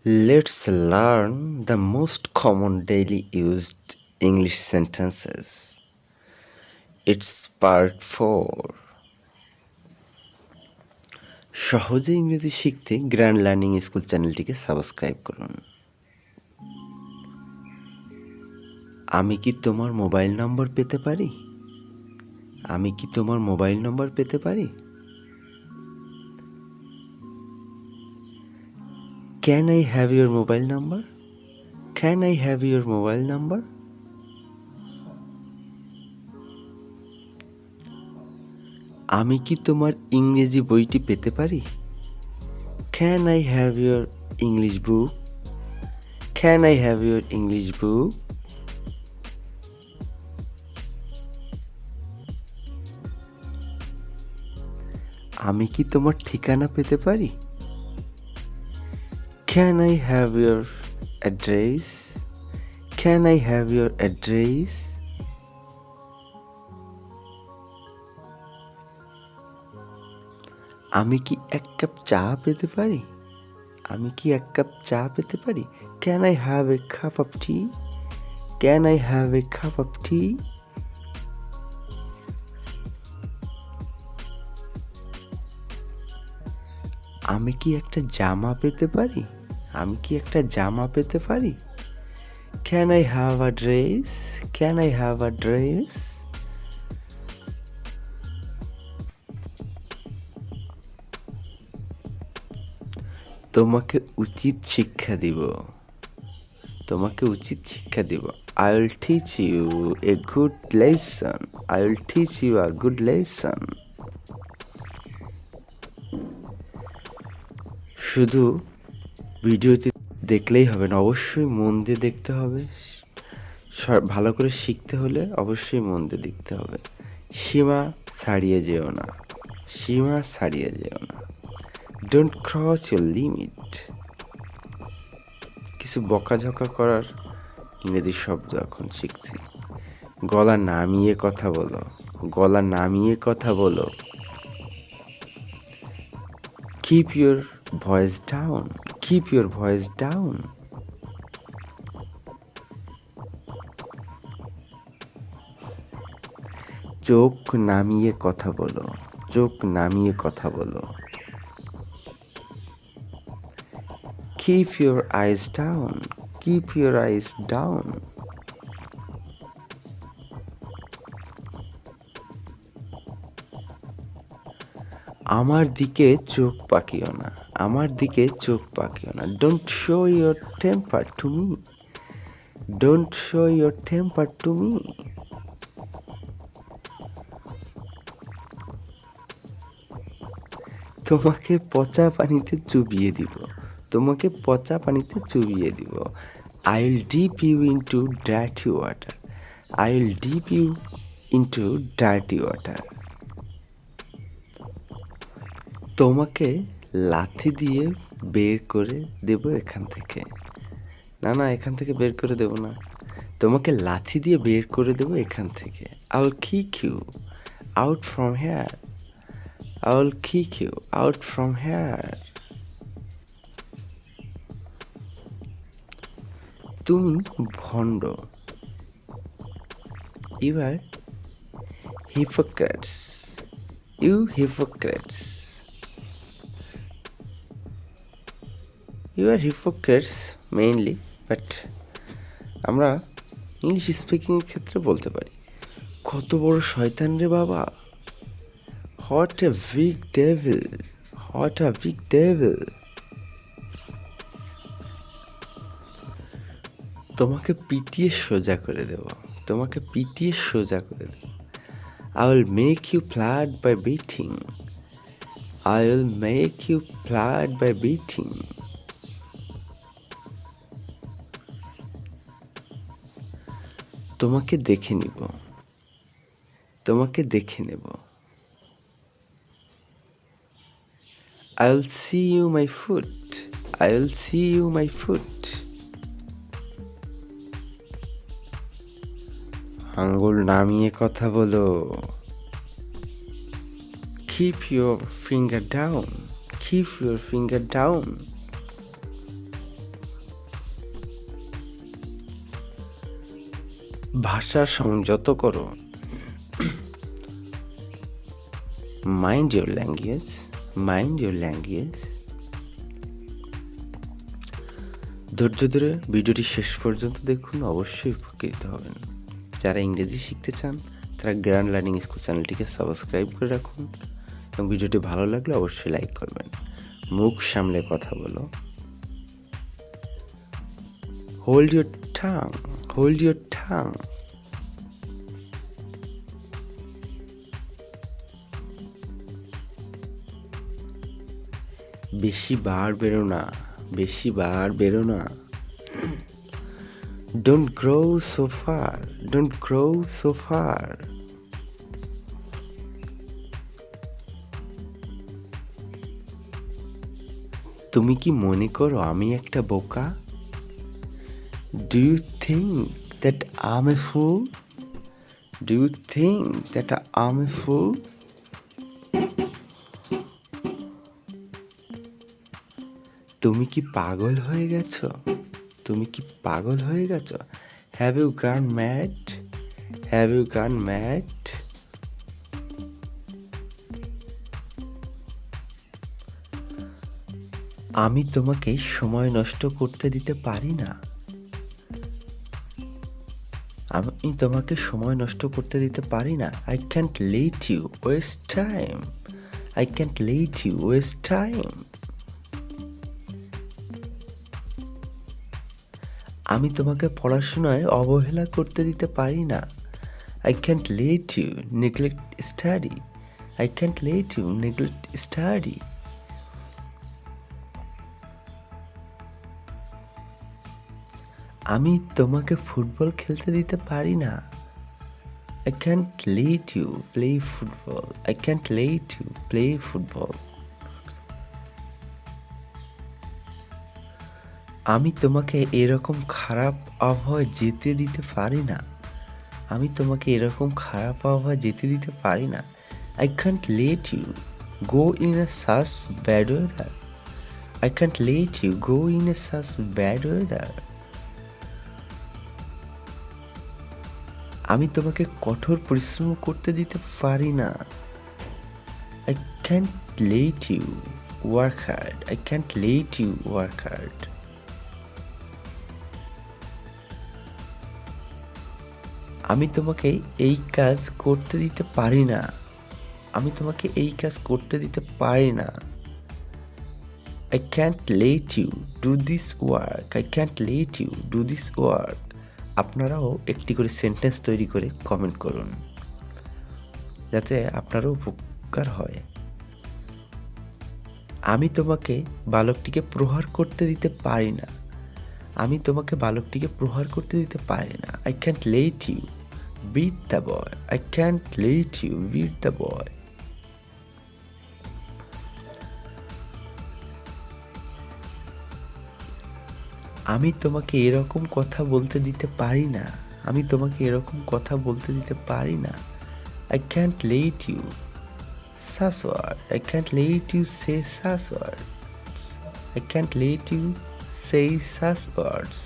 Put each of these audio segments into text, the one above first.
Let's learn the most common daily used English sentences. It's part 4. সহজে ইংরেজি শিখতে grand learning school চ্যানেলটিকে subscribe করুন। আমি কি তোমার মোবাইল নম্বর পেতে পারি? আমি কি তোমার মোবাইল নম্বর পেতে পারি? Can I have your mobile number? Can I have your mobile number? আমি কি তোমার ইংরেজি বইটি পেতে পারি? Can I have your English book? Can I have your English book? আমি কি তোমার ঠিকানা পেতে পারি? Can I have your address? Can I have your address? আমি কি এক কাপ চা পেতে পারি? আমি কি এক কাপ চা পেতে পারি? Can I have a cup of tea? Can I have a cup of tea? আমি কি একটা জামা পেতে পারি? আমি কি একটা জামা পেতে পারি? Can I have a dress? Can I have a dress? তোমাকে উচিত শিক্ষা দিব। তোমাকে উচিত শিক্ষা দিব। I will teach you a good lesson. I will teach you a good lesson. শুধু ভিডিওতে দেখলেই হবে না, অবশ্যই মন দিয়ে দেখতে হবে। ভালো করে শিখতে হলে অবশ্যই মন দিয়ে দেখতে হবে। সীমা ছাড়িয়ে যেও না। সীমা ছাড়িয়ে যেও না। Don't cross your limit. কিছু বকাঝকা করার ইংরেজি শব্দ এখন শিখছি। গলা নামিয়ে কথা বলো। গলা নামিয়ে কথা বলো। Keep your voice down. Keep your voice down. চোখ নামিয়ে কথা বলো। চোখ নামিয়ে কথা বলো। Keep your eyes down. Keep your eyes down. আমার দিকে চোখ পাকিও না। আমার দিকে চোখ পাকিও না। Don't show your temper to me. Don't show your temper to me. তোমাকে পচা পানিতে চুবিয়ে দিব। তোমাকে পচা পানিতে চুবিয়ে দিব। I will dip you into dirty water. I will dip you into dirty water. তোমাকে লাথি দিয়ে বের করে দেব এখান থেকে। না না, এখান থেকে বের করে দেব না। তোমাকে লাথি দিয়ে বের করে দেব এখান থেকে। I will kick you out from here. I will kick you out from here. তুমি ভণ্ড। You are hypocrites. You hypocrites. You are hypocrites mainly, but আমরা ইংলিশ স্পিকিংয়ের ক্ষেত্রে বলতে পারি কত বড় শয়তান রে বাবা। What a big devil. What a big devil. তোমাকে পিটিয়ে সোজা করে দেব। তোমাকে পিটিয়ে সোজা করে দেব। I will make you flat by beating. I will make you flat by beating. তোমাকে দেখে নিব। তোমাকে দেখে নেব। I will see you my foot. I will see you my foot. আঙ্গুল নামিয়ে কথা বলো। Keep your finger down. Keep your finger down. ভাষা সংযত করো। Mind your language, mind your language. ধৈর্য ধরে ভিডিওটি শেষ পর্যন্ত দেখুন, অবশ্যই উপকৃত হবেন। যারা ইংরেজি শিখতে চান তারা গ্র্যান্ড লার্নিং স্কুল চ্যানেলটিকে সাবস্ক্রাইব করে রাখুন এবং ভিডিওটি ভালো লাগলে অবশ্যই লাইক করবেন। মুখ সামলে কথা বলো। Hold your ঠাং, hold your ঠাং। বেশি বার বেরো না, বেশি বার বেরো না। Don't grow so far, don't grow so far. তুমি কি মনে করো আমি একটা বোকা? Do you think that I'm a fool? Do you think that I'm a fool? তুমি কি পাগল হয়ে গেছো? তুমি কি পাগল হয়ে গেছো? Have you gone mad? Have you gone mad? আমি তোমাকে সময় নষ্ট করতে দিতে পারি না। আমি তোমাকে সময় নষ্ট করতে দিতে পারি না। I can't let you waste time. I can't let you waste time. আমি তোমাকে পড়াশোনায় অবহেলা করতে দিতে পারি না। I can't let you neglect study. I can't let you neglect study. আমি তোমাকে ফুটবল খেলতে দিতে পারি না। I can't let you play football. I can't let you play football. আমি তোমাকে এরকম খারাপ আবহাওয়ায় যেতে দিতে পারি না। আমি তোমাকে এরকম খারাপ আবহাওয়ায় যেতে দিতে পারি না। I can't let you go in a such bad weather. I can't let you go in a such bad weather. আমি তোমাকে কঠোর পরিশ্রম করতে দিতে পারি না। I can't let you work hard. I can't let you work hard. আমি তোমাকে এই কাজ করতে দিতে পারি না। আমি তোমাকে এই কাজ করতে দিতে পারি না। I can't let you do this work. I can't let you do this work. আপনারাও একটি করে সেন্টেন্স তৈরি করে কমেন্ট করুন যাতে আপনারও উপকার হয়। আমি তোমাকে বালকটিকে প্রহার করতে দিতে পারি না। আমি তোমাকে বালকটিকে প্রহার করতে দিতে পারি না। I can't let you beat the boy. I can't let you beat the boy. আমি তোমাকে এরকম কথা বলতে দিতে পারি না। আমি তোমাকে এরকম কথা বলতে দিতে পারি না। I can't let you such words. I can't let you say such words. I can't let you say such words.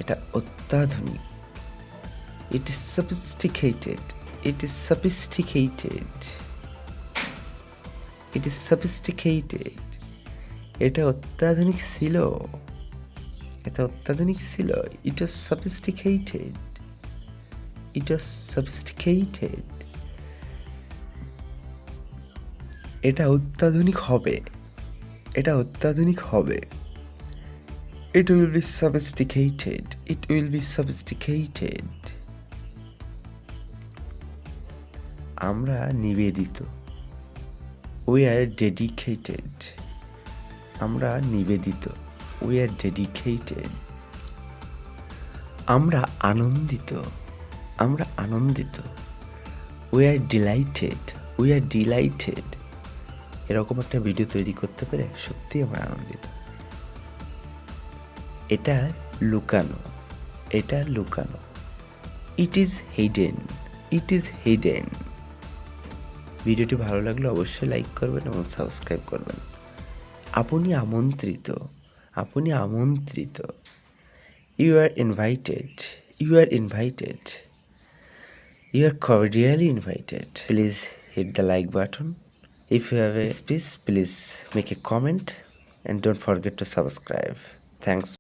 এটা অত্যাধুনিক। It is sophisticated. It is sophisticated. It is sophisticated. এটা অত্যাধুনিক ছিল। এটা অত্যাধুনিক ছিল। It was sophisticated. It was sophisticated. এটা অত্যাধুনিক হবে। এটা অত্যাধুনিক হবে। It will be sophisticated. It will be sophisticated. আমরা নিবেদিত। We are dedicated. আমরা নিবেদিত। We are dedicated. আমরা আনন্দিত। আমরা আনন্দিত। We are delighted. We are delighted. এরকম একটা ভিডিও তৈরি করতে পেরে সত্যি আমরা আনন্দিত। এটা লুকানো। এটা লুকানো। It is hidden. It is hidden. ভিডিওটি ভালো লাগলে অবশ্যই লাইক করবেন এবং সাবস্ক্রাইব করবেন। আপনি আমন্ত্রিত। আপনি আমন্ত্রিত। You are invited. You are invited. You are cordially invited. Please hit the like button. If you have a speech, please make a comment and don't forget to subscribe. Thanks.